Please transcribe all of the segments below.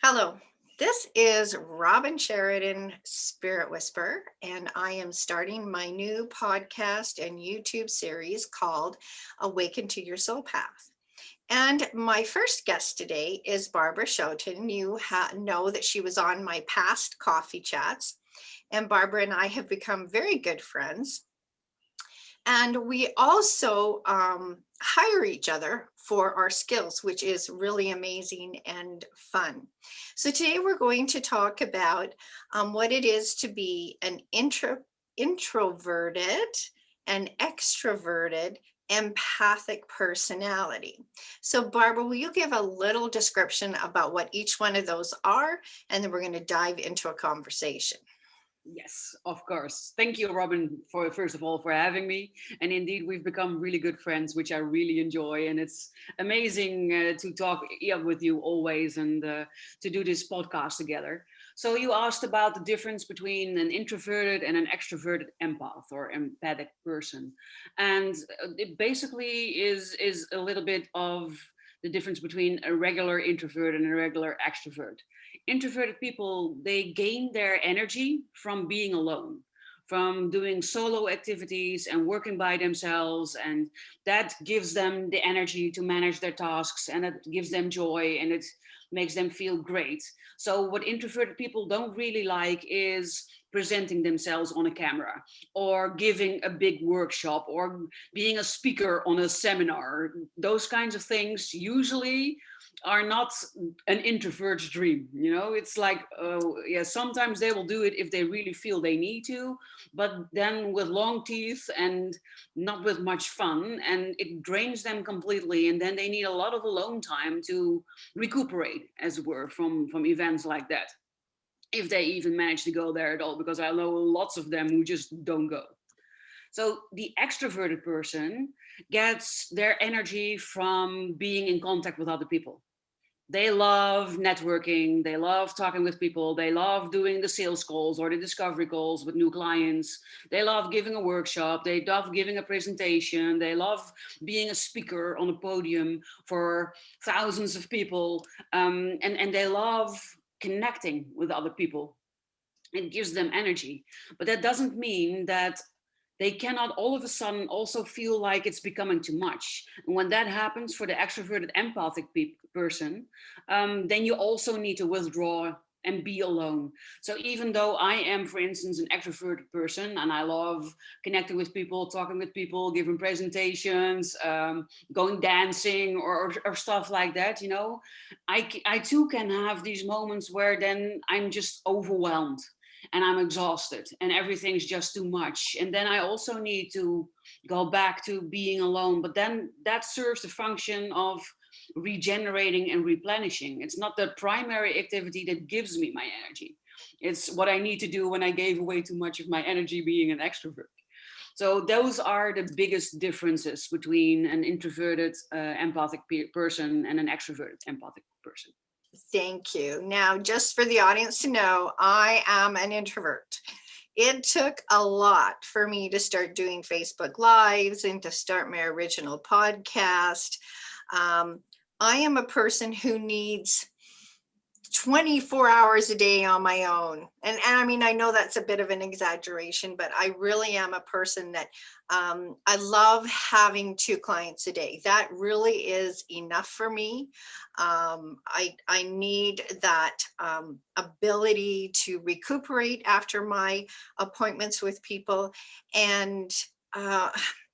Hello, this is Robin Sheridan, Spirit Whisper, and I am starting my new podcast and YouTube series called Awaken to Your Soul Path. And my first guest today is Barbara Shoughton. You know that she was on my past coffee chats, and Barbara and I have become very good friends. And we also hire each other for our skills, which is really amazing and fun. So today we're going to talk about what it is to be an introverted and extroverted empathic personality. So Barbara, will you give a little description about what each one of those are? And then we're going to dive into a conversation. Yes, of course. Thank you, Robin, for first of all for having me. And indeed, we've become really good friends, which I really enjoy. And it's amazing to talk with you always and to do this podcast together. So you asked about the difference between an introverted and an extroverted empath or empathic person, and it basically is a little bit of the difference between a regular introvert and a regular extrovert. Introverted people, they gain their energy from being alone, from doing solo activities and working by themselves, and that gives them the energy to manage their tasks, and it gives them joy, and it makes them feel great. So what introverted people don't really like is presenting themselves on a camera or giving a big workshop or being a speaker on a seminar. Those kinds of things usually are not an introvert's dream. It's like, yeah, sometimes they will do it if they really feel they need to, but then with long teeth and not with much fun, and it drains them completely, and then they need a lot of alone time to recuperate, as it were, from events like that, if they even manage to go there at all, because I know lots of them who just don't go. So the extroverted person gets their energy from being in contact with other people. They love networking, they love talking with people, they love doing the sales calls or the discovery calls with new clients, they love giving a workshop, they love giving a presentation, they love being a speaker on a podium for thousands of people, and they love connecting with other people. It gives them energy, but that doesn't mean that they cannot all of a sudden also feel like it's becoming too much. And when that happens for the extroverted empathic person, then you also need to withdraw and be alone. So even though I am, for instance, an extroverted person and I love connecting with people, talking with people, giving presentations, going dancing or stuff like that, I too can have these moments where then I'm just overwhelmed and I'm exhausted and everything's just too much. And then I also need to go back to being alone. But then that serves the function of regenerating and replenishing. It's not the primary activity that gives me my energy. It's what I need to do when I gave away too much of my energy being an extrovert. So those are the biggest differences between an introverted empathic person and an extroverted empathic person. Thank you. Now, just for the audience to know, I am an introvert. It took a lot for me to start doing Facebook Lives and to start my original podcast. I am a person who needs 24 hours a day on my own. And I mean, I know that's a bit of an exaggeration, but I really am a person that I love having 2 clients a day. That really is enough for me. I need that ability to recuperate after my appointments with people. And uh,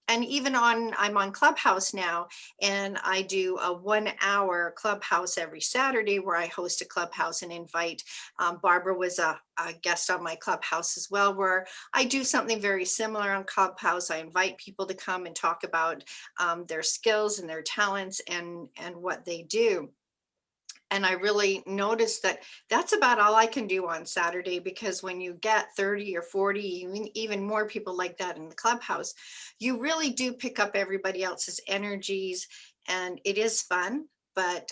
and even I'm on Clubhouse now, and I do a 1 hour Clubhouse every Saturday where I host a Clubhouse and invite. Barbara was a guest on my Clubhouse as well, where I do something very similar on Clubhouse. I invite people to come and talk about their skills and their talents and what they do. And I really noticed that that's about all I can do on Saturday, because when you get 30 or 40, even more people like that in the Clubhouse, you really do pick up everybody else's energies, and it is fun. But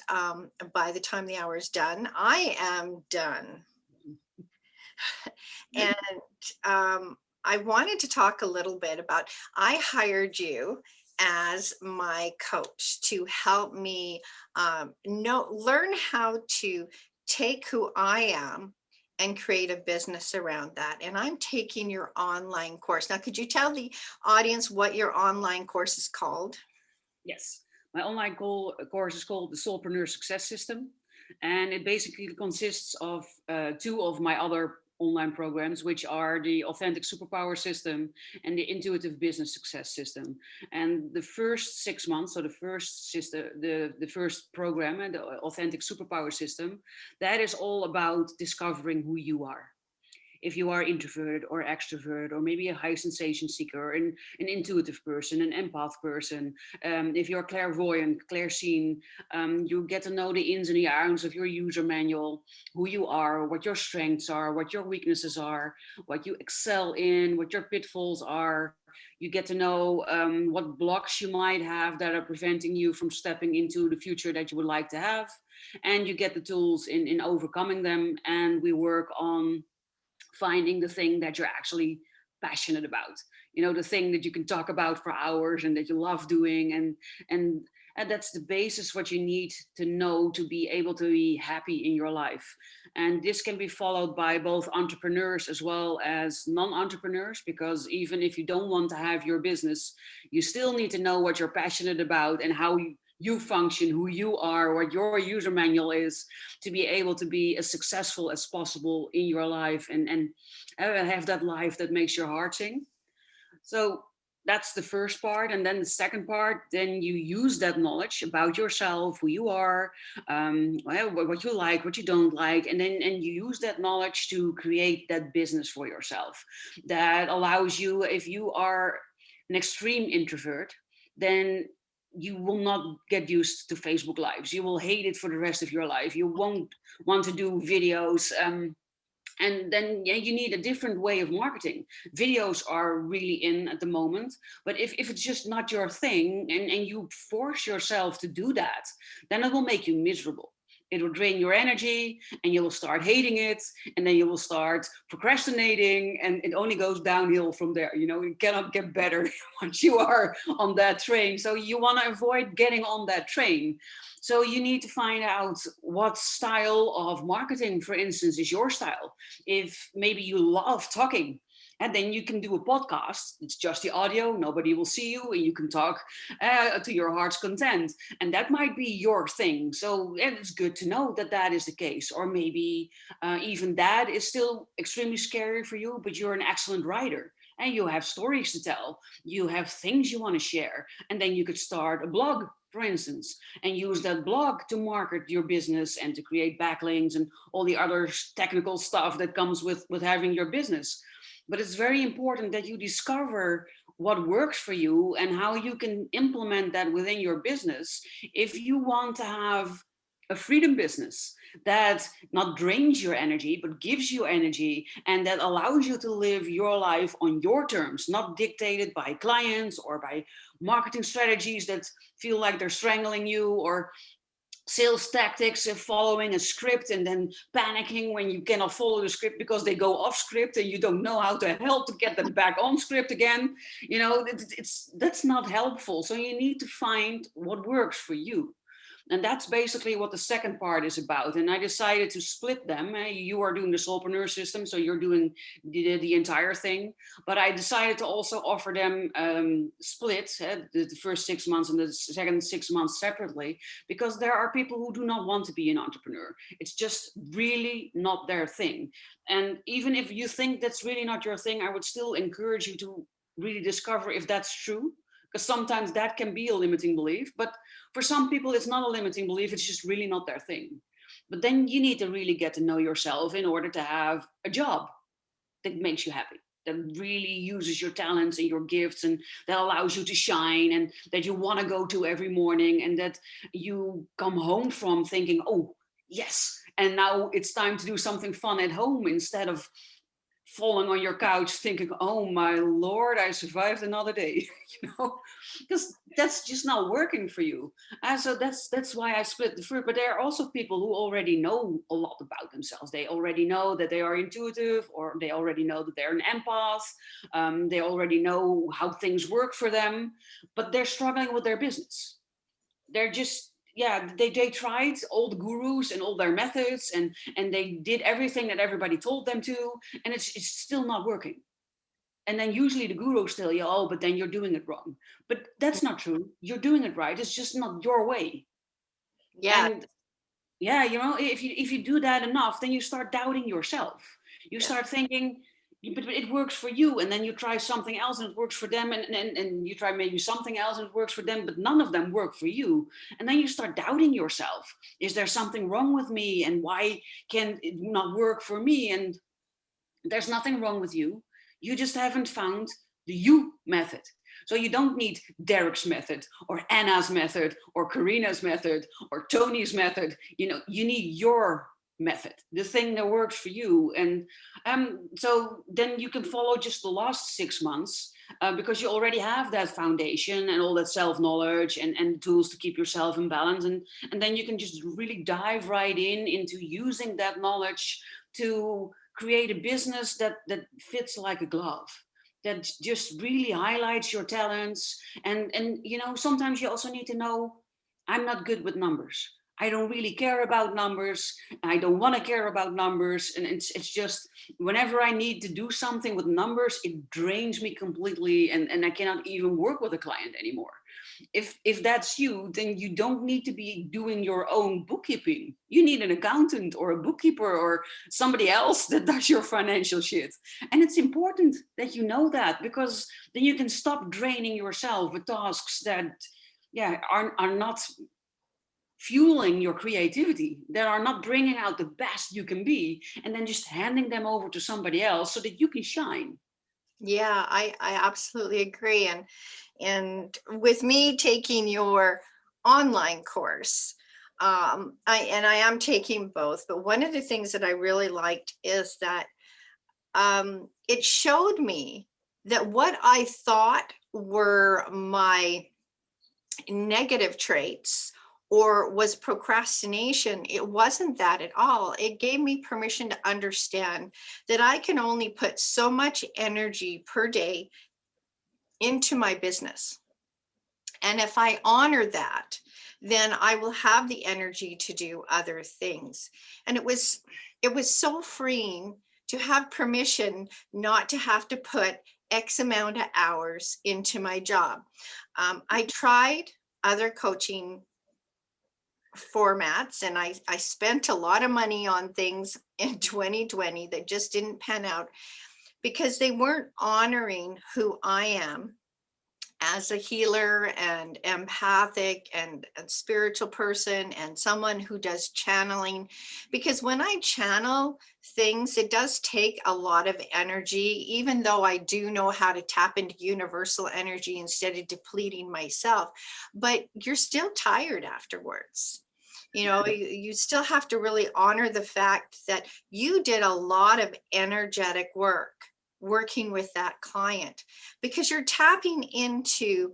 by the time the hour is done, I am done. And I wanted to talk a little bit about, I hired you as my coach to help me learn how to take who I am and create a business around that. And I'm taking your online course. Now, could you tell the audience what your online course is called? Yes, my online course is called the Solepreneur Success System, and it basically consists of two of my other online programs, which are the Authentic Superpower System and the Intuitive Business Success System. And the first 6 months, so the first system, the first program, and the Authentic Superpower System, that is all about discovering who you are. If you are introverted or extrovert, or maybe a high sensation seeker, or an intuitive person, an empath person, if you're clairvoyant, clairseen, you get to know the ins and the outs of your user manual, who you are, what your strengths are, what your weaknesses are, what you excel in, what your pitfalls are. You get to know what blocks you might have that are preventing you from stepping into the future that you would like to have. And you get the tools in overcoming them. And we work on finding the thing that you're actually passionate about, the thing that you can talk about for hours and that you love doing. And that's the basis what you need to know to be able to be happy in your life. And this can be followed by both entrepreneurs as well as non-entrepreneurs, because even if you don't want to have your business, you still need to know what you're passionate about and how you function, who you are, what your user manual is, to be able to be as successful as possible in your life, and have that life that makes your heart sing. So that's the first part. And then the second part, then you use that knowledge about yourself, who you are, what you like, what you don't like, and you use that knowledge to create that business for yourself that allows you. If you are an extreme introvert, then you will not get used to Facebook Lives. You will hate it for the rest of your life. You won't want to do videos. And then, yeah, you need a different way of marketing. Videos are really in at the moment, but if it's just not your thing, and you force yourself to do that, then it will make you miserable. It will drain your energy, and you will start hating it, and then you will start procrastinating, and it only goes downhill from there. It cannot get better once you are on that train. So you want to avoid getting on that train. So you need to find out what style of marketing, for instance, is your style. If maybe you love talking, and then you can do a podcast. It's just the audio, nobody will see you, and you can talk to your heart's content. And that might be your thing. So it's good to know that that is the case. Or maybe even that is still extremely scary for you, but you're an excellent writer. And you have stories to tell. You have things you want to share. And then you could start a blog, for instance, and use that blog to market your business and to create backlinks and all the other technical stuff that comes with having your business. But it's very important that you discover what works for you and how you can implement that within your business if you want to have a freedom business that not drains your energy but gives you energy, and that allows you to live your life on your terms, not dictated by clients or by marketing strategies that feel like they're strangling you, or sales tactics of following a script and then panicking when you cannot follow the script because they go off script and you don't know how to help to get them back on script again. That's not helpful. So you need to find what works for you. And that's basically what the second part is about. And I decided to split them. You are doing the Solepreneur system, so you're doing the entire thing. But I decided to also offer them split, the first 6 months and the second 6 months separately, because there are people who do not want to be an entrepreneur. It's just really not their thing. And even if you think that's really not your thing, I would still encourage you to really discover if that's true, because sometimes that can be a limiting belief. But for some people, it's not a limiting belief. It's just really not their thing. But then you need to really get to know yourself in order to have a job that makes you happy, that really uses your talents and your gifts, and that allows you to shine, and that you want to go to every morning, and that you come home from thinking, oh, yes, and now it's time to do something fun at home, instead of falling on your couch thinking, oh my Lord, I survived another day. Because that's just not working for you. And so that's why I split the fruit. But there are also people who already know a lot about themselves. They already know that they are intuitive, or they already know that they're an empath. They already know how things work for them, but they're struggling with their business. They're just yeah, they tried all the gurus and all their methods, and they did everything that everybody told them to, and it's still not working. And then usually the gurus tell you, oh, but then you're doing it wrong. But that's not true. You're doing it right. It's just not your way. Yeah. And yeah, you know, if you do that enough, then you start doubting yourself. You Yeah. start thinking, but it works for you, and then you try something else and it works for them, and you try maybe something else and it works for them, but none of them work for you. And then you start doubting yourself. Is there something wrong with me, and why can it not work for me? And there's nothing wrong with you. You just haven't found the you method. So you don't need Derek's method or Anna's method or Karina's method or Tony's method. You know, you need your method, the thing that works for you. And so then you can follow just the last 6 months, because you already have that foundation and all that self-knowledge and tools to keep yourself in balance. And then you can just really dive right into using that knowledge to create a business that fits like a glove, that just really highlights your talents. And you know, sometimes you also need to know, I'm not good with numbers. I don't really care about numbers. I don't want to care about numbers. And it's just whenever I need to do something with numbers, it drains me completely, and I cannot even work with a client anymore. If that's you, then you don't need to be doing your own bookkeeping. You need an accountant or a bookkeeper or somebody else that does your financial shit. And it's important that you know that, because then you can stop draining yourself with tasks that, yeah, are not fueling your creativity, that are not bringing out the best you can be, and then just handing them over to somebody else so that you can shine. Yeah, I absolutely agree. And with me taking your online course, I am taking both, but one of the things that I really liked is that it showed me that what I thought were my negative traits or was procrastination, it wasn't that at all. It gave me permission to understand that I can only put so much energy per day into my business. And if I honor that, then I will have the energy to do other things. And it was so freeing to have permission not to have to put X amount of hours into my job. I tried other coaching formats, and I spent a lot of money on things in 2020 that just didn't pan out because they weren't honoring who I am as a healer and empathic and spiritual person and someone who does channeling. Because when I channel things, it does take a lot of energy, even though I do know how to tap into universal energy instead of depleting myself. But you're still tired afterwards. You still have to really honor the fact that you did a lot of energetic work working with that client, because you're tapping into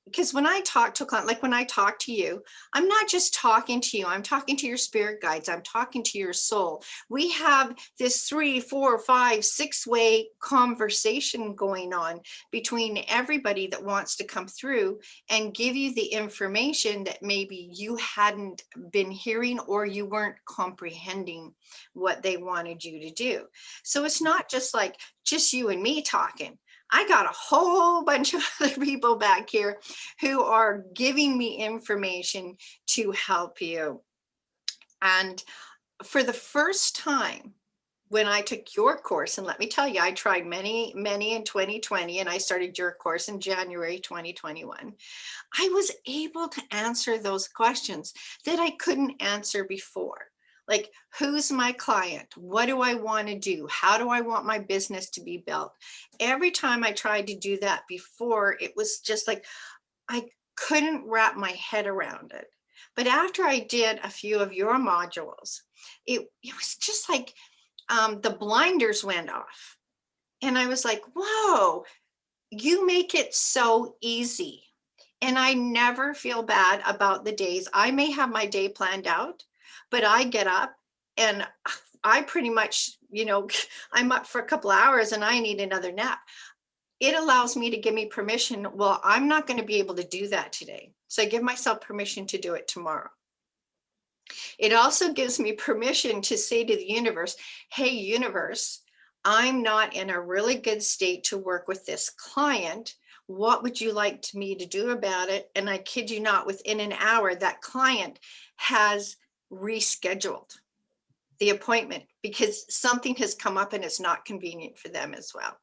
because when I talk to a client, like when I talk to you, I'm not just talking to you, I'm talking to your spirit guides, I'm talking to your soul. We have this 3, 4, 5, 6-way conversation going on between everybody that wants to come through and give you the information that maybe you hadn't been hearing or you weren't comprehending what they wanted you to do. So it's not just like just you and me talking. I got a whole bunch of other people back here who are giving me information to help you. And for the first time, when I took your course, and let me tell you, I tried many, many in 2020, and I started your course in January 2021. I was able to answer those questions that I couldn't answer before. Like, who's my client? What do I want to do? How do I want my business to be built? Every time I tried to do that before, it was just like I couldn't wrap my head around it. But after I did a few of your modules, it was just like the blinders went off. And I was like, whoa, you make it so easy. And I never feel bad about the days. I may have my day planned out, but I get up and I pretty much, I'm up for a couple hours and I need another nap. It allows me to give me permission. Well, I'm not going to be able to do that today. So I give myself permission to do it tomorrow. It also gives me permission to say to the universe, hey, universe, I'm not in a really good state to work with this client. What would you like me to do about it? And I kid you not, within an hour, that client has rescheduled the appointment because something has come up and it's not convenient for them as well.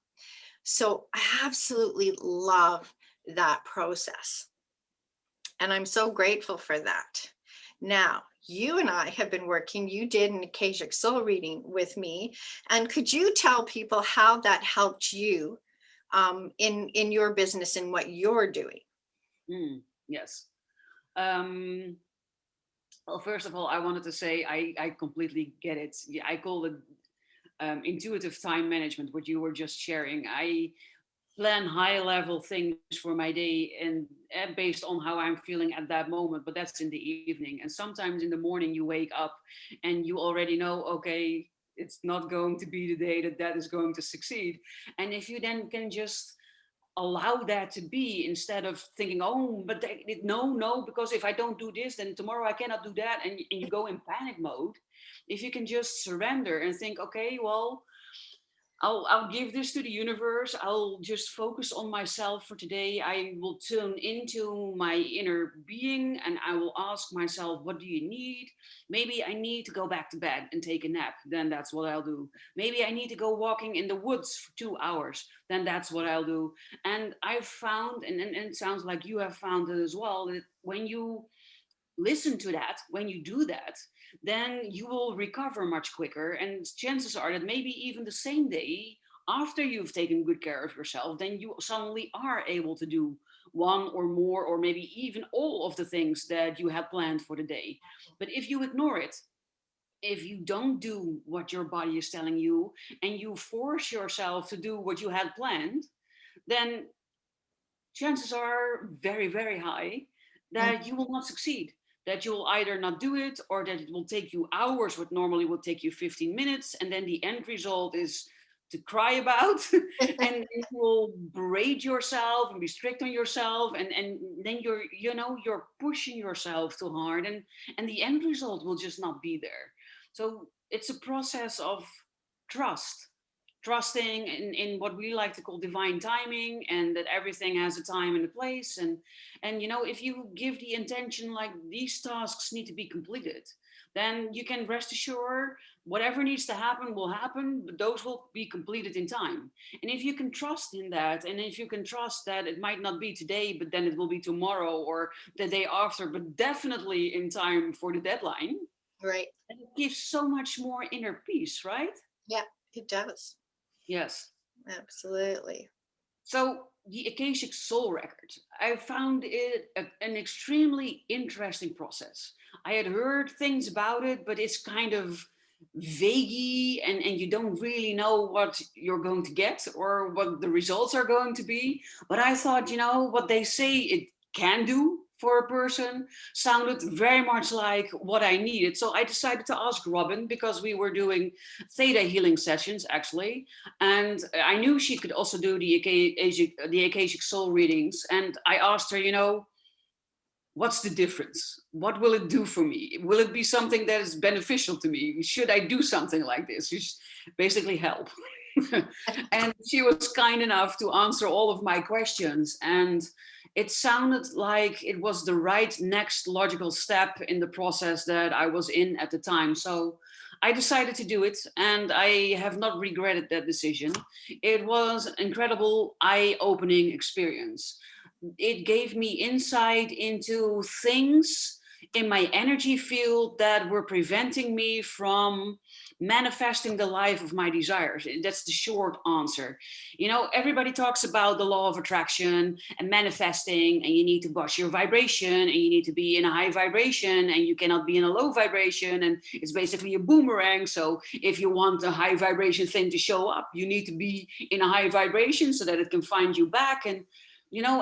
So I absolutely love that process. And I'm so grateful for that. Now, you and I have been working, you did an Akashic Soul reading with me. And could you tell people how that helped you in your business and what you're doing? Yes. Um, well, first of all, I wanted to say I completely get it. Yeah, I call it intuitive time management, what you were just sharing. I plan high level things for my day and based on how I'm feeling at that moment, but that's in the evening. And sometimes in the morning you wake up and you already know, okay, it's not going to be the day that that is going to succeed. And if you then can just allow that to be instead of thinking, oh, but no, because if I don't do this, then tomorrow I cannot do that. And you go in panic mode. If you can just surrender and think, okay, well, I'll give this to the universe. I'll just focus on myself for today. I will tune into my inner being and I will ask myself, what do you need? Maybe I need to go back to bed and take a nap. Then that's what I'll do. Maybe I need to go walking in the woods for 2 hours. Then that's what I'll do. And I've found, and it sounds like you have found it as well, that when you listen to that, when you do that, then you will recover much quicker. And chances are that maybe even the same day after you've taken good care of yourself, then you suddenly are able to do one or more, or maybe even all of the things that you had planned for the day. But if you ignore it, if you don't do what your body is telling you, and you force yourself to do what you had planned, then chances are very, very high Mm. that you will not succeed. That you will either not do it, or that it will take you hours, what normally would take you 15 minutes. And then the end result is to cry about, and you will berate yourself and be strict on yourself. And then you're pushing yourself too hard. And the end result will just not be there. So it's a process of trust, trusting in what we like to call divine timing, and that everything has a time and a place. And if you give the intention like these tasks need to be completed, then you can rest assured whatever needs to happen will happen, but those will be completed in time. And if you can trust in that, and if you can trust that it might not be today, but then it will be tomorrow or the day after, but definitely in time for the deadline, Right. then it gives so much more inner peace, right? Yeah, it does. Yes. Absolutely. So the Akashic Soul Record, I found it an extremely interesting process. I had heard things about it, but it's kind of vaguey, and you don't really know what you're going to get or what the results are going to be. But I thought, what they say it can do for a person sounded very much like what I needed. So I decided to ask Robin, because we were doing Theta healing sessions actually, and I knew she could also do the Akashic Soul readings. And I asked her, what's the difference? What will it do for me? Will it be something that is beneficial to me? Should I do something like this? Just basically help. And she was kind enough to answer all of my questions. And it sounded like it was the right next logical step in the process that I was in at the time. So I decided to do it, and I have not regretted that decision. It was an incredible eye-opening experience. It gave me insight into things in my energy field that were preventing me from manifesting the life of my desires. That's the short answer. Everybody talks about the law of attraction and manifesting, and you need to boost your vibration, and you need to be in a high vibration, and you cannot be in a low vibration, and it's basically a boomerang. So if you want a high vibration thing to show up, you need to be in a high vibration so that it can find you back. And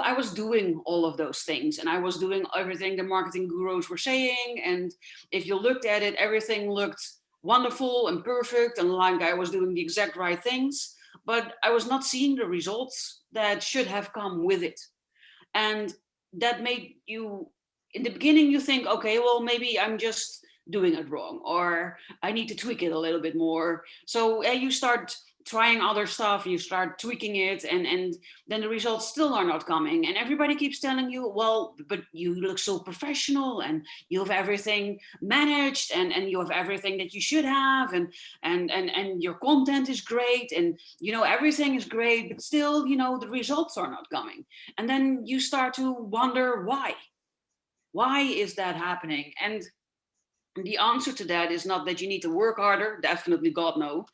I was doing all of those things, and I was doing everything the marketing gurus were saying. And if you looked at it, everything looked wonderful and perfect, and like I was doing the exact right things, but I was not seeing the results that should have come with it. And that made you in the beginning you think, okay, well, maybe I'm just doing it wrong, or I need to tweak it a little bit more. So you start trying other stuff, you start tweaking it, and then the results still are not coming, and everybody keeps telling you, well, but you look so professional, and you have everything managed, and you have everything that you should have, and your content is great, and everything is great, but still the results are not coming. And then you start to wonder why is that happening. And the answer to that is not that you need to work harder, definitely, God no.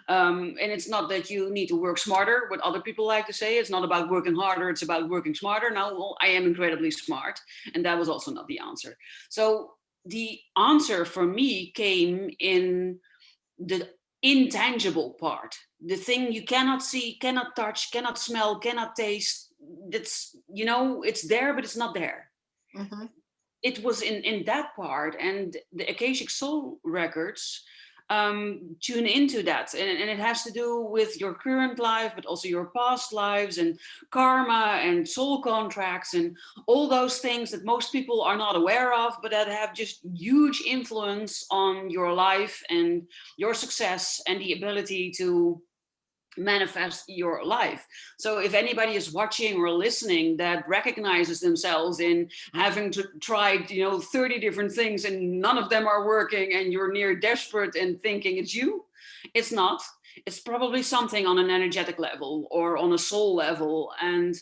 And it's not that you need to work smarter, what other people like to say. It's not about working harder, it's about working smarter. Now, well, I am incredibly smart, and that was also not the answer. So the answer for me came in the intangible part, the thing you cannot see, cannot touch, cannot smell, cannot taste. That's, it's there, but it's not there. Mhm. It was in that part, and the Akashic Soul Records tune into that, and it has to do with your current life, but also your past lives, and karma, and soul contracts, and all those things that most people are not aware of, but that have just huge influence on your life and your success and the ability to manifest your life. So if anybody is watching or listening that recognizes themselves in having to tried 30 different things and none of them are working, and you're near desperate and thinking it's you, it's not. It's probably something on an energetic level or on a soul level. And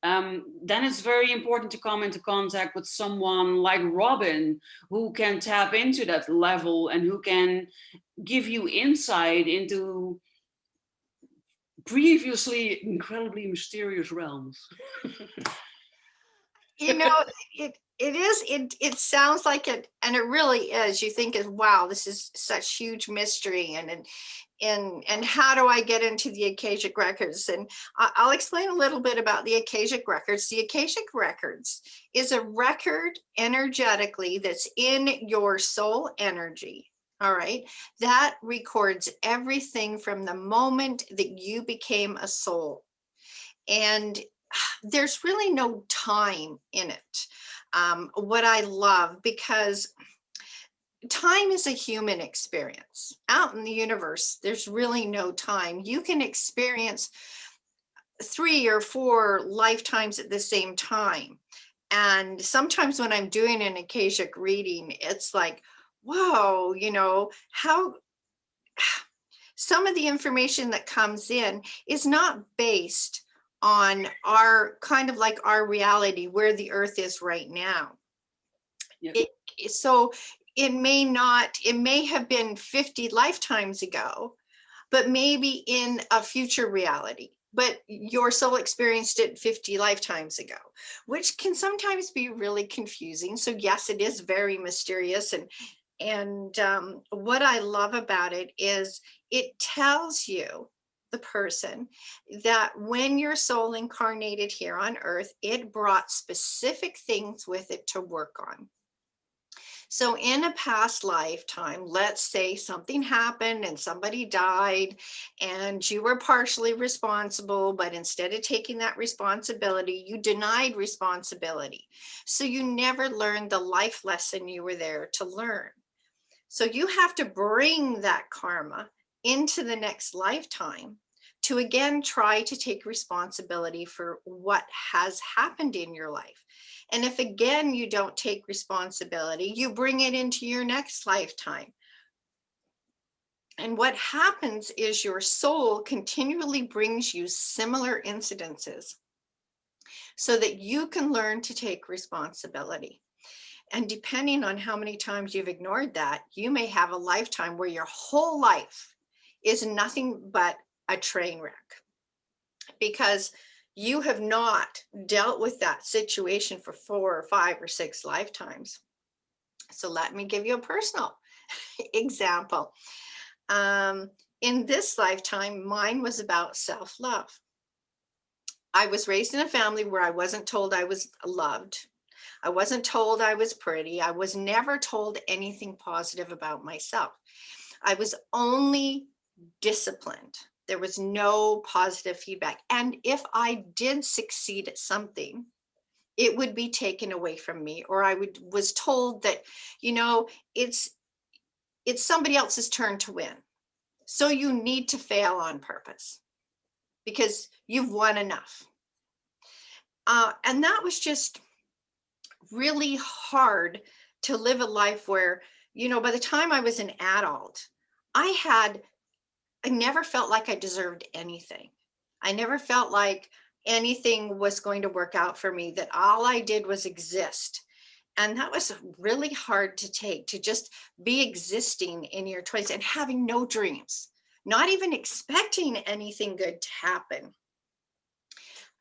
then it's very important to come into contact with someone like Robin, who can tap into that level and who can give you insight into previously incredibly mysterious realms. You know, it sounds like it, and it really is. You think is, wow, this is such huge mystery, and how do I get into the Akashic Records? And I'll explain a little bit about the Akashic Records. The Akashic Records is a record energetically that's in your soul energy. All right. That records everything from the moment that you became a soul. And there's really no time in it. What I love, because time is a human experience. Out in the universe, there's really no time. You can experience 3 or 4 lifetimes at the same time. And sometimes when I'm doing an Akashic reading, it's like, whoa, how some of the information that comes in is not based on our kind of like our reality, where the earth is right now. Yep. So it may have been 50 lifetimes ago, but maybe in a future reality, but your soul experienced it 50 lifetimes ago, which can sometimes be really confusing. So yes, it is very mysterious. And what I love about it is it tells you, the person, that when your soul incarnated here on earth, it brought specific things with it to work on. So in a past lifetime, let's say something happened and somebody died and you were partially responsible, but instead of taking that responsibility, you denied responsibility. So you never learned the life lesson you were there to learn. So you have to bring that karma into the next lifetime to again try to take responsibility for what has happened in your life. And if again you don't take responsibility, you bring it into your next lifetime. And what happens is your soul continually brings you similar incidences so that you can learn to take responsibility. And depending on how many times you've ignored that, you may have a lifetime where your whole life is nothing but a train wreck, because you have not dealt with that situation for 4 or 5 or 6 lifetimes. So let me give you a personal example. In this lifetime, mine was about self-love. I was raised in a family where I wasn't told I was loved. I wasn't told I was pretty. I was never told anything positive about myself. I was only disciplined. There was no positive feedback. And if I did succeed at something, it would be taken away from me, or was told that, you know, it's somebody else's turn to win. So you need to fail on purpose because you've won enough. And that was just really hard to live a life where, you know, by the time I was an adult, I never felt like I deserved anything. I never felt like anything was going to work out for me, that all I did was exist. And that was really hard to take, to just be existing in your 20s and having no dreams, not even expecting anything good to happen.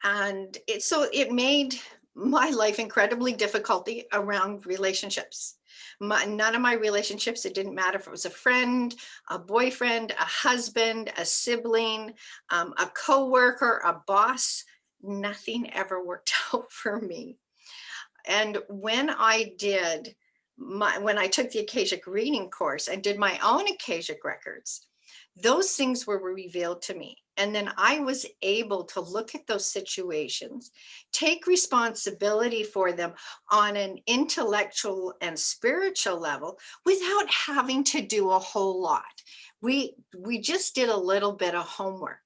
And it made my life incredibly difficult around relationships. None of my relationships, it didn't matter if it was a friend, a boyfriend, a husband, a sibling, a coworker, a boss, nothing ever worked out for me. And when I took the Akashic reading course and did my own Akashic records, those things were revealed to me. And then I was able to look at those situations, take responsibility for them on an intellectual and spiritual level without having to do a whole lot. We just did a little bit of homework.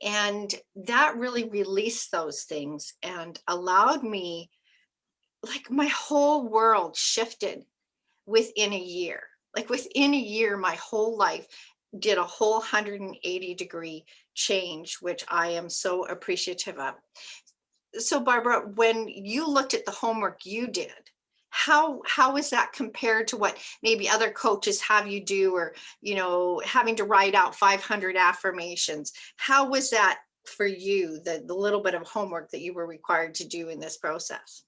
And that really released those things and allowed me, like, my whole world shifted within a year. Like within a year, my whole life did a whole 180-degree change, which I am so appreciative of. So Barbara, when you looked at the homework you did, how is that compared to what maybe other coaches have you do, or, you know, having to write out 500 affirmations? How was that for you, the little bit of homework that you were required to do in this process?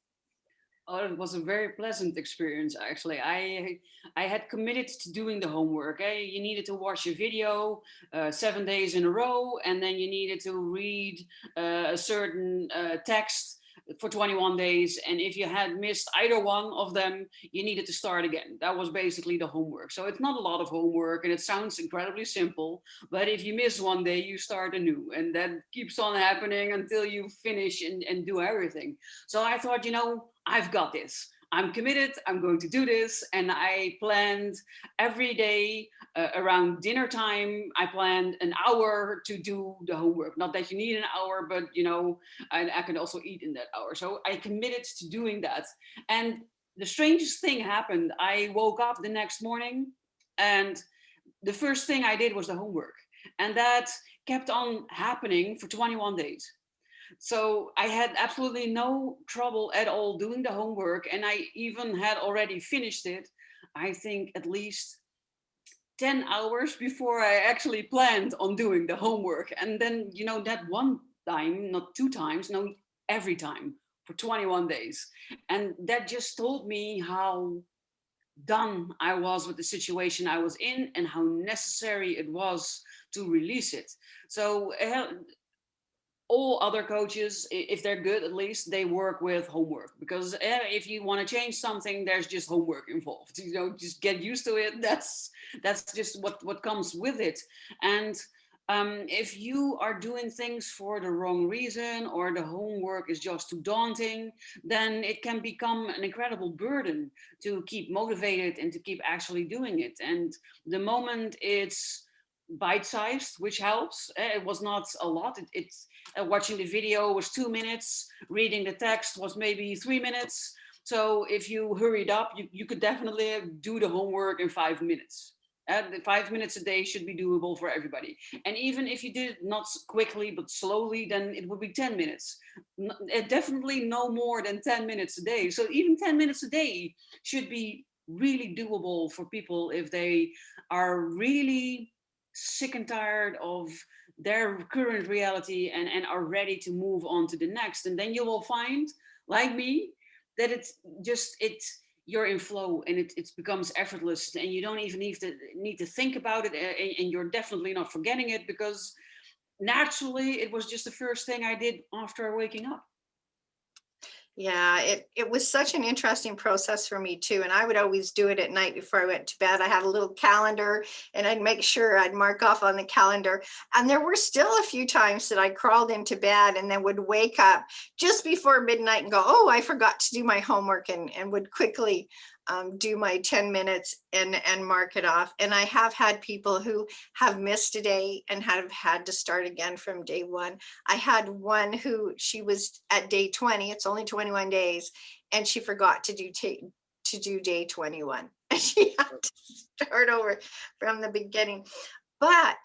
Oh, it was a very pleasant experience, actually. I had committed to doing the homework. You needed to watch a video 7 days in a row, and then you needed to read a certain text for 21 days. And if you had missed either one of them, you needed to start again. That was basically the homework. So it's not a lot of homework, and it sounds incredibly simple. But if you miss one day, you start anew. And that keeps on happening until you finish and do everything. So I thought, I've got this. I'm committed. I'm going to do this. And I planned every day around dinner time. I planned an hour to do the homework. Not that you need an hour, but I can also eat in that hour. So I committed to doing that. And the strangest thing happened. I woke up the next morning, and the first thing I did was the homework. And that kept on happening for 21 days. So I had absolutely no trouble at all doing the homework. And I even had already finished it, I think, at least 10 hours before I actually planned on doing the homework. And then, that one time, not two times, no, every time for 21 days. And that just told me how done I was with the situation I was in and how necessary it was to release it. So all other coaches, if they're good, at least they work with homework, because if you want to change something, there's just homework involved. Just get used to it. That's just what comes with it. And if you are doing things for the wrong reason, or the homework is just too daunting, then it can become an incredible burden to keep motivated and to keep actually doing it. And the moment it's bite-sized, which helps. It was not a lot. It's watching the video was 2 minutes, reading the text was maybe 3 minutes. So if you hurried up, you could definitely do the homework in 5 minutes. 5 minutes a day should be doable for everybody. And even if you did it not quickly but slowly, then it would be 10 minutes. Definitely no more than 10 minutes a day. So even 10 minutes a day should be really doable for people if they are really sick and tired of their current reality and are ready to move on to the next. And then you will find, like me, that it's you're in flow, and it becomes effortless, and you don't even need to think about it, and you're definitely not forgetting it, because naturally it was just the first thing I did after waking up. Yeah, it was such an interesting process for me too. And I would always do it at night before I went to bed. I had a little calendar and I'd make sure I'd mark off on the calendar. And there were still a few times that I crawled into bed and then would wake up just before midnight and go, oh, I forgot to do my homework, and would quickly do my 10 minutes and mark it off. And I have had people who have missed a day and have had to start again from day one. I had one who, she was at day 20, it's only 21 days, and she forgot to do day 21. And she had to start over from the beginning. But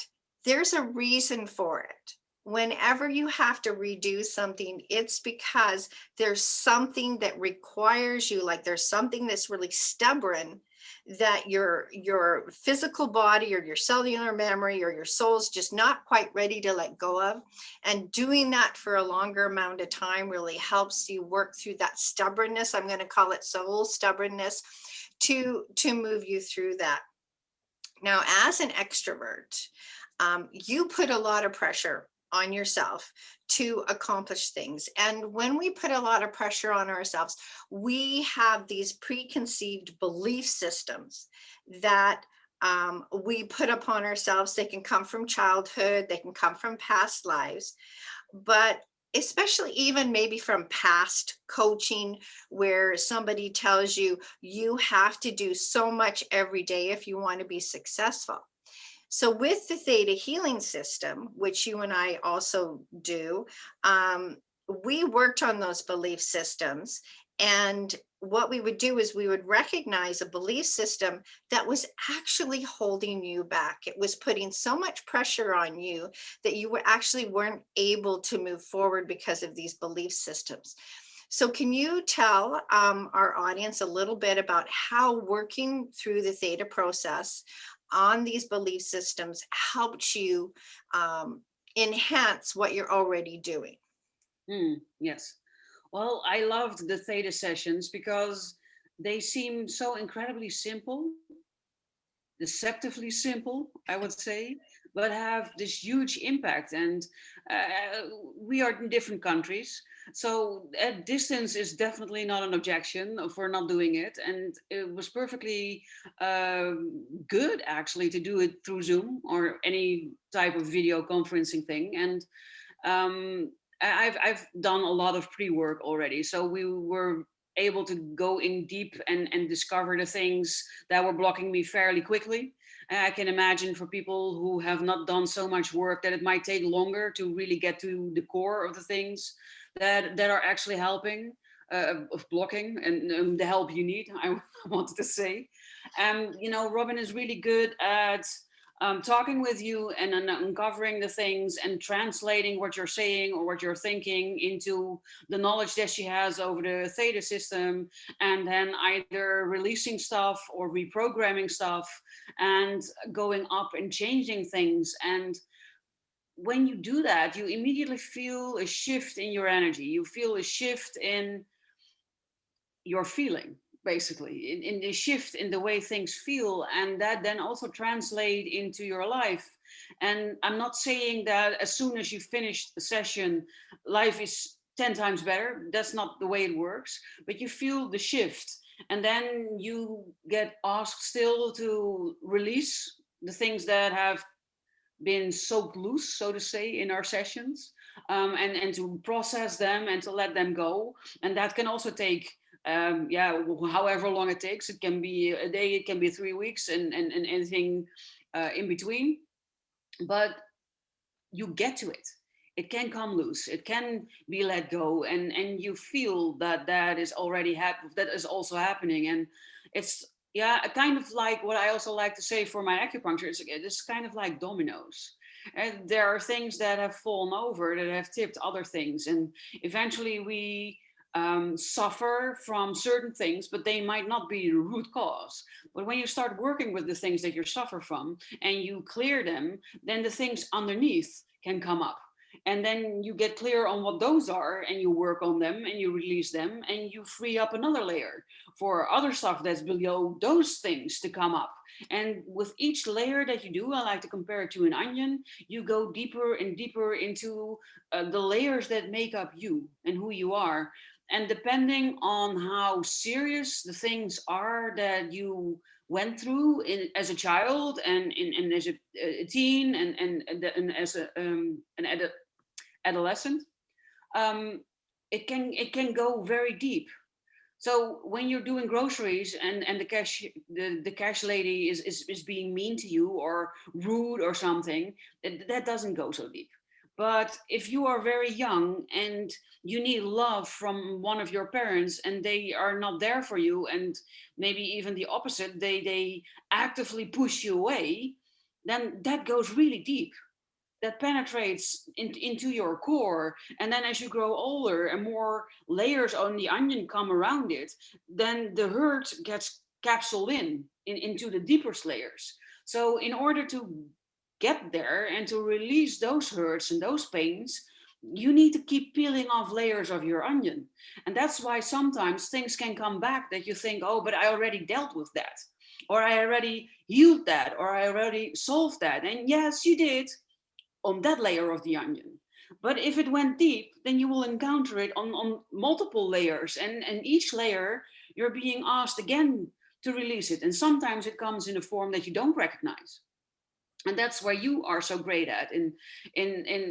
there's a reason for it. Whenever you have to redo something, it's because there's something that requires you, like there's something that's really stubborn that your physical body or your cellular memory or your soul's just not quite ready to let go of. And doing that for a longer amount of time really helps you work through that stubbornness. I'm going to call it soul stubbornness to move you through that. Now, as an extrovert, you put a lot of pressure on yourself to accomplish things. And when we put a lot of pressure on ourselves, we have these preconceived belief systems that we put upon ourselves. They can come from childhood, they can come from past lives, but especially even maybe from past coaching, where somebody tells you you have to do so much every day if you want to be successful. So with the Theta healing system, which you and I also do, we worked on those belief systems. And what we would do is we would recognize a belief system that was actually holding you back. It was putting so much pressure on you that you were actually weren't able to move forward because of these belief systems. So can you tell our audience a little bit about how working through the Theta process on these belief systems helped you enhance what you're already doing? Yes. Well, I loved the Theta sessions because they seem so incredibly simple, deceptively simple, I would say, but have this huge impact. And we are in different countries. So distance is definitely not an objection for not doing it. And it was perfectly good, actually, to do it through Zoom or any type of video conferencing thing. And I've done a lot of pre-work already. So we were able to go in deep and discover the things that were blocking me fairly quickly. I can imagine for people who have not done so much work that it might take longer to really get to the core of the things that are actually helping, of blocking and the help you need, I wanted to say. You know, Robin is really good at talking with you and uncovering the things and translating what you're saying or what you're thinking into the knowledge that she has over the Theta system, and then either releasing stuff or reprogramming stuff and going up and changing things. And when you do that, you immediately feel a shift in your energy. You feel a shift in your feeling, basically in the shift in the way things feel, and that then also translate into your life. And I'm not saying that as soon as you finish the session life is 10 times better. That's not the way it works, but you feel the shift, and then you get asked still to release the things that have been soaked loose, so to say, in our sessions, and to process them and to let them go. And that can also take, yeah, however long it takes. It can be a day, it can be 3 weeks, and anything in between. But you get to it. It can come loose. It can be let go, and you feel that that is already that is also happening. And it's, yeah, kind of like what I also like to say for my acupuncture. It's kind of like dominoes. And there are things that have fallen over, that have tipped other things, and eventually we suffer from certain things, but they might not be the root cause. But when you start working with the things that you suffer from and you clear them, then the things underneath can come up. And then you get clear on what those are and you work on them and you release them and you free up another layer for other stuff that's below those things to come up. And with each layer that you do, I like to compare it to an onion. You go deeper and deeper into the layers that make up you and who you are. And depending on how serious the things are that you went through as a child and as a teen and as an adolescent, um, it can go very deep. So when you're doing groceries and the cash lady is being mean to you or rude or something, that doesn't go so deep. But if you are very young and you need love from one of your parents and they are not there for you, and maybe even the opposite, they actively push you away, then that goes really deep. That penetrates into your core. And then as you grow older and more layers on the onion come around it, then the hurt gets capsuled into the deepest layers. So in order to get there and to release those hurts and those pains, you need to keep peeling off layers of your onion. And that's why sometimes things can come back that you think, oh, but I already dealt with that, or I already healed that, or I already solved that. And yes, you did, on that layer of the onion. But if it went deep, then you will encounter it on multiple layers. And each layer, you're being asked again to release it. And sometimes it comes in a form that you don't recognize. And that's where you are so great at. In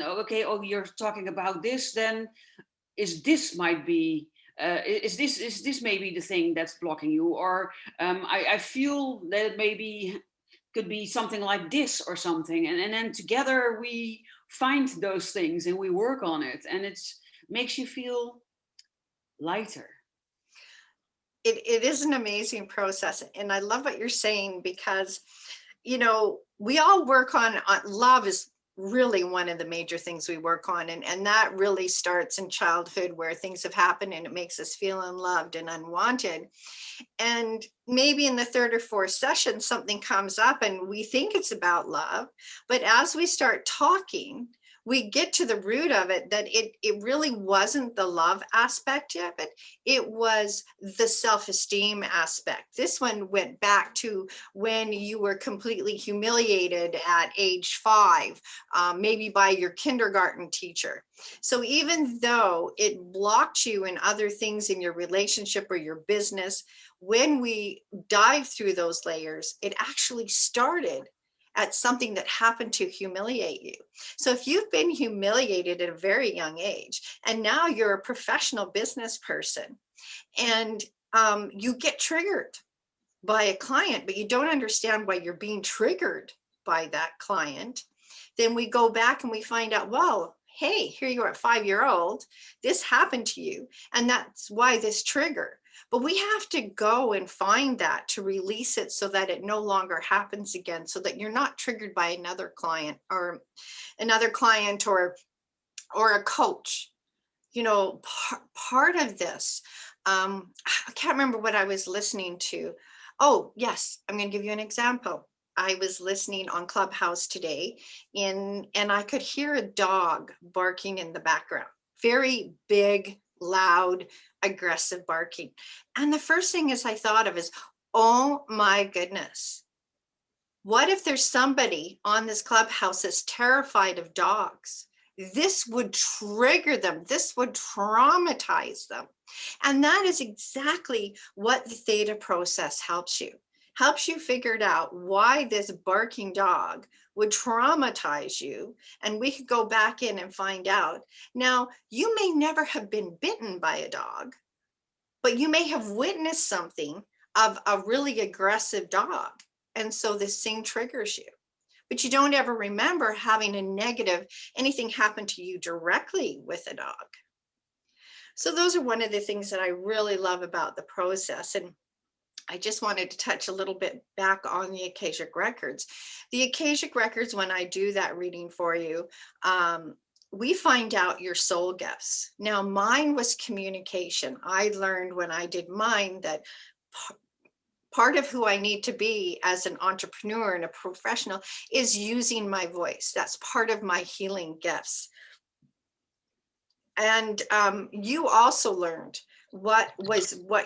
okay, oh, you're talking about this, then is this might be is this maybe the thing that's blocking you, or I feel that it maybe could be something like this or something, and then together we find those things and we work on it, and it makes you feel lighter. It is an amazing process. And I love what you're saying because, we all work on love is really one of the major things we work on. And that really starts in childhood where things have happened and it makes us feel unloved and unwanted. And maybe in the third or fourth session, something comes up and we think it's about love. But as we start talking, we get to the root of it, that it really wasn't the love aspect of it. It was the self-esteem aspect. This one went back to when you were completely humiliated at age 5, maybe by your kindergarten teacher. So even though it blocked you in other things in your relationship or your business, when we dive through those layers, it actually started at something that happened to humiliate you. So if you've been humiliated at a very young age, and now you're a professional business person, and you get triggered by a client, but you don't understand why you're being triggered by that client, then we go back and we find out, well, hey, here you are, 5-year-old, this happened to you, and that's why this trigger. But we have to go and find that to release it so that it no longer happens again, so that you're not triggered by another client or a coach. Part of this, I can't remember what I was listening to. Oh, yes, I'm going to give you an example. I was listening on Clubhouse today and I could hear a dog barking in the background. Very big, loud, aggressive barking. And the first thing I thought of is, oh my goodness, what if there's somebody on this Clubhouse that's terrified of dogs? This would trigger them. This would traumatize them. And that is exactly what the Theta process helps you figure it out, why this barking dog would traumatize you. And we could go back in and find out. Now, you may never have been bitten by a dog, but you may have witnessed something of a really aggressive dog. And so this thing triggers you. But you don't ever remember having anything happen to you directly with a dog. So those are one of the things that I really love about the process. And I just wanted to touch a little bit back on the Akashic Records. The Akashic Records, when I do that reading for you, we find out your soul gifts. Now, mine was communication. I learned when I did mine that part of who I need to be as an entrepreneur and a professional is using my voice. That's part of my healing gifts. And you also learned what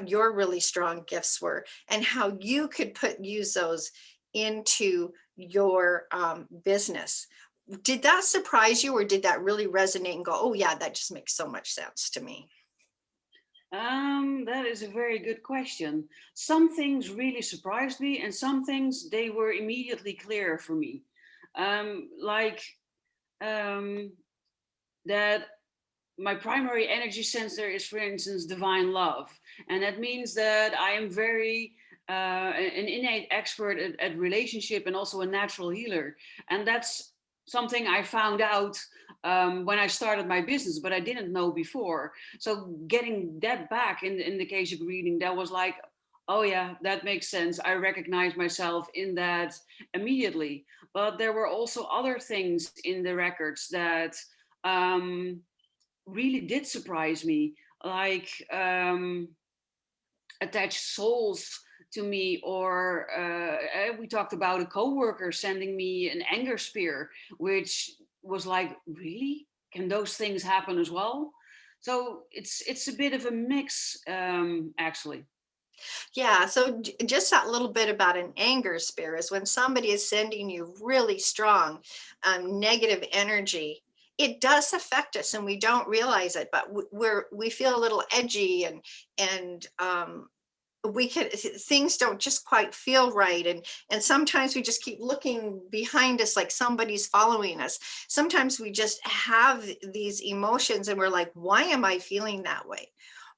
your really strong gifts were and how you could use those into your business. Did that surprise you, or did that really resonate and go, oh yeah, that just makes so much sense to me? That is a very good question. Some things really surprised me, and some things they were immediately clear for me. Like um, that my primary energy sensor is, for instance, divine love, and that means that I am very an innate expert at relationship and also a natural healer, and that's something I found out when I started my business, but I didn't know before. So getting that back in the Akashic reading, that was like, oh yeah, that makes sense. I recognize myself in that immediately. But there were also other things in the records that um, really did surprise me, like attached souls to me, or we talked about a coworker sending me an anger spear, which was like, really, can those things happen as well? So it's a bit of a mix, actually. Yeah, so just that little bit about an anger spear is when somebody is sending you really strong negative energy, it does affect us and we don't realize it, but we feel a little edgy and we can things don't just quite feel right, and sometimes we just keep looking behind us like somebody's following us. Sometimes we just have these emotions and we're like, why am I feeling that way?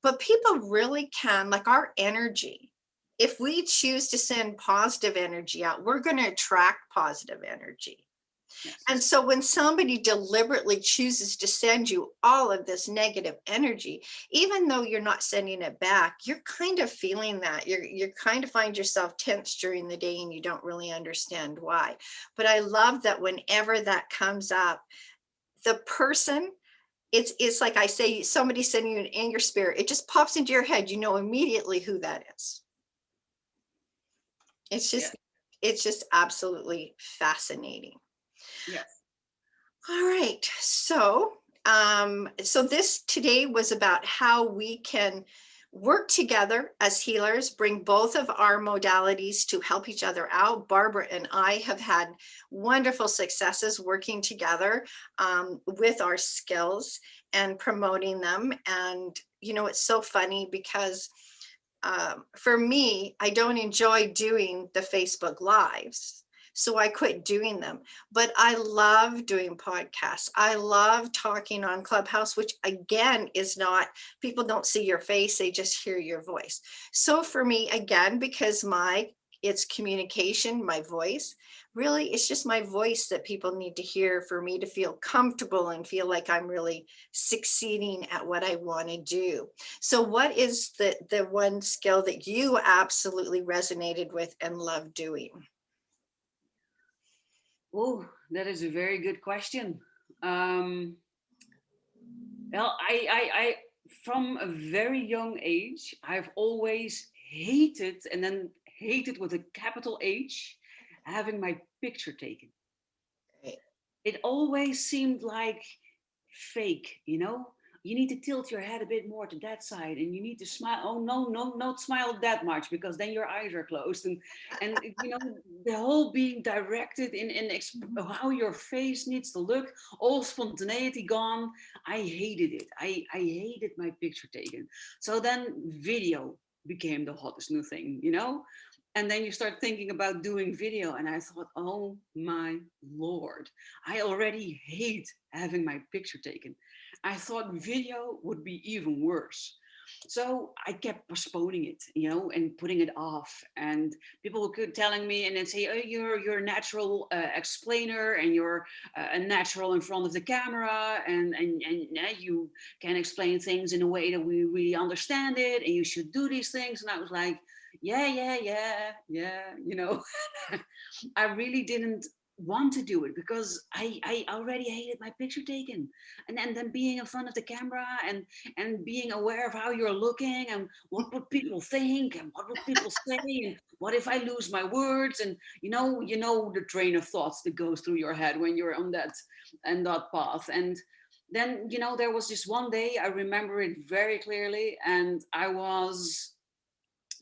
But people really can, like our energy, if we choose to send positive energy out, we're going to attract positive energy. Yes. And so when somebody deliberately chooses to send you all of this negative energy, even though you're not sending it back, you're kind of feeling that. You kind of find yourself tense during the day and you don't really understand why. But I love that whenever that comes up, the person, it's like I say, somebody sending you an anger spirit, it just pops into your head. You know immediately who that is. It's Yeah. just it's just absolutely fascinating. Yes. All right. So this today was about how we can work together as healers, bring both of our modalities to help each other out. Barbara and I have had wonderful successes working together with our skills and promoting them. And, you know, it's so funny because for me, I don't enjoy doing the Facebook Lives. So I quit doing them. But I love doing podcasts. I love talking on Clubhouse, which again is not, people don't see your face, they just hear your voice. So for me, again, because it's communication, my voice, really, it's just my voice that people need to hear for me to feel comfortable and feel like I'm really succeeding at what I want to do. So what is the one skill that you absolutely resonated with and love doing? Oh, that is a very good question. um, Well, I, from a very young age, I've always hated, and then hated with a capital H, having my picture taken. Right. It always seemed like fake, you know? You need to tilt your head a bit more to that side, and you need to smile. Oh no, no, not smile that much, because then your eyes are closed, and you know, the whole being directed how your face needs to look, all spontaneity gone. I hated it. I hated my picture taken. So then video became the hottest new thing, you know? And then you start thinking about doing video, and I thought, oh my lord, I already hate having my picture taken. I thought video would be even worse. So I kept postponing it, you know, and putting it off. And people were telling me, and then say, "Oh, you're a natural explainer, and you're a natural in front of the camera, and you can explain things in a way that we really understand it, and you should do these things." And I was like, "Yeah, yeah, yeah, yeah," you know. I really didn't want to do it because I already hated my picture taken, and then being in front of the camera, and being aware of how you're looking, and what would people think, and what would people say, and what if I lose my words, and you know the train of thoughts that goes through your head when you're on that path. And then there was this one day, I remember it very clearly, and I was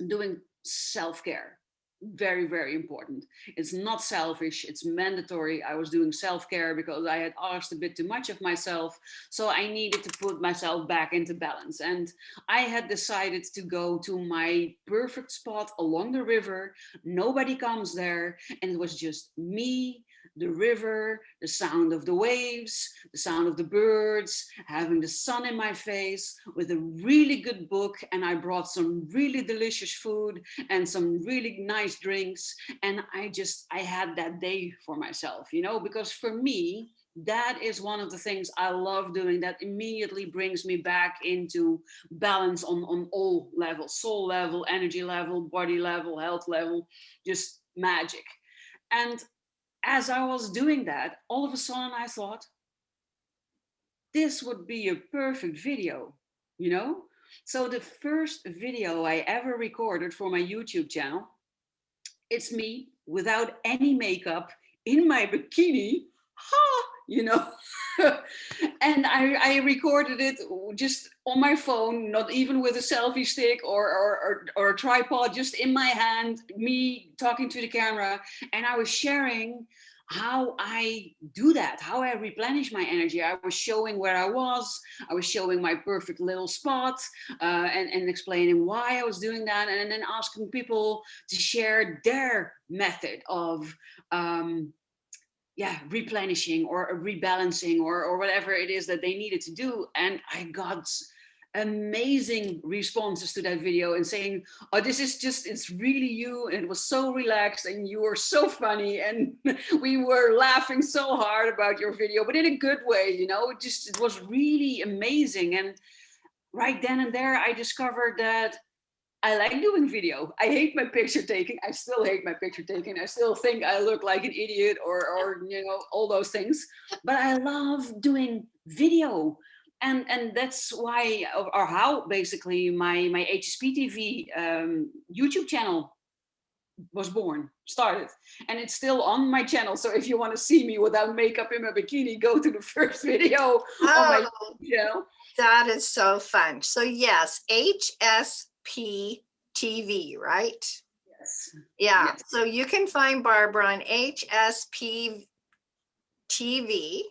doing self-care. very, very important. It's not selfish, it's mandatory. I was doing self-care because I had asked a bit too much of myself, so I needed to put myself back into balance. And I had decided to go to my perfect spot along the river. Nobody comes there, and it was just me, the river, the sound of the waves, the sound of the birds, having the sun in my face, with a really good book. And I brought some really delicious food and some really nice drinks. And I had that day for myself, you know, because for me, that is one of the things I love doing, that immediately brings me back into balance on all levels, soul level, energy level, body level, health level, just magic. And as I was doing that, all of a sudden I thought, this would be a perfect video, you know? So the first video I ever recorded for my YouTube channel, it's me without any makeup in my bikini, ha, you know. And I recorded it just on my phone, not even with a selfie stick or a tripod, just in my hand, me talking to the camera. And I was sharing how I do that, how I replenish my energy. I was showing where I was showing my perfect little spot, and explaining why I was doing that, and then asking people to share their method of replenishing or rebalancing or whatever it is that they needed to do. And I got amazing responses to that video and saying, oh, this is just, it's really you, and it was so relaxed and you were so funny and we were laughing so hard about your video, but in a good way, you know. It was really amazing. And right then and there I discovered that I like doing video. I hate my picture taking. I still hate my picture taking. I still think I look like an idiot or you know, all those things. But I love doing video. And that's why, or how basically my HSP TV YouTube channel was born, started. And it's still on my channel. So if you want to see me without makeup in my bikini, go to the first video on my Oh, YouTube channel. that is so fun. So yes, HSP TV, right? Yes. Yeah. Yes. So you can find Barbara on HSP TV,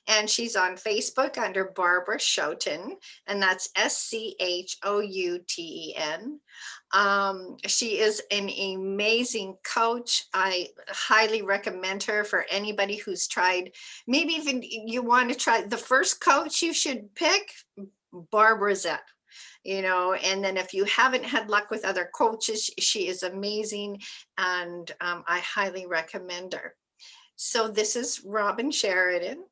and she's on Facebook under Barbara Schouten, and that's Schouten. She is an amazing coach. I highly recommend her for anybody who's tried, maybe even you want to try the first coach you should pick, Barbara's it. You know, and then if you haven't had luck with other coaches, she is amazing, and I highly recommend her. So this is Robin Sheridan,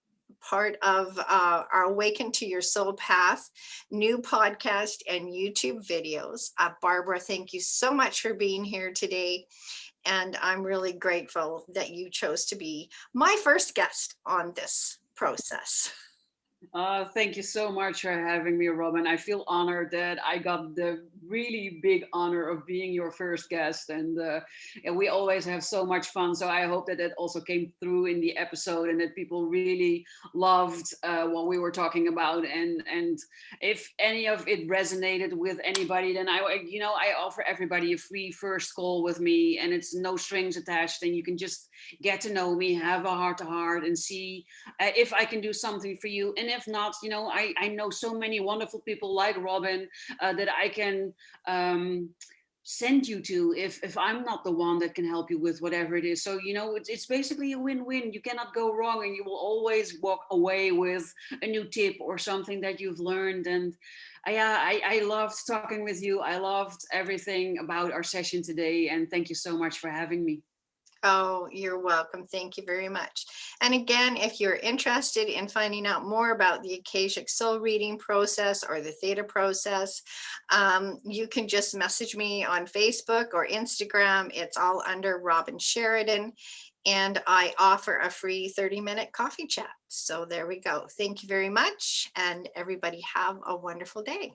part of our Awaken to Your Soul Path new podcast and YouTube videos. Barbara, thank you so much for being here today. And I'm really grateful that you chose to be my first guest on this process. Thank you so much for having me, Robin. I feel honored that I got the really big honor of being your first guest, and we always have so much fun. So I hope that that also came through in the episode, and that people really loved what we were talking about. And if any of it resonated with anybody, then I offer everybody a free first call with me, and it's no strings attached, and you can just get to know me, have a heart to heart, and see if I can do something for you. And if not, I know so many wonderful people like Robin that I can send you to if I'm not the one that can help you with whatever it is. So, it's basically a win-win. You cannot go wrong, and you will always walk away with a new tip or something that you've learned. And I loved talking with you. I loved everything about our session today. And thank you so much for having me. Oh, you're welcome. Thank you very much. And again, if you're interested in finding out more about the Akashic Soul reading process or the Theta process, you can just message me on Facebook or Instagram. It's all under Robin Sheridan. And I offer a free 30-minute coffee chat. So there we go. Thank you very much. And everybody have a wonderful day.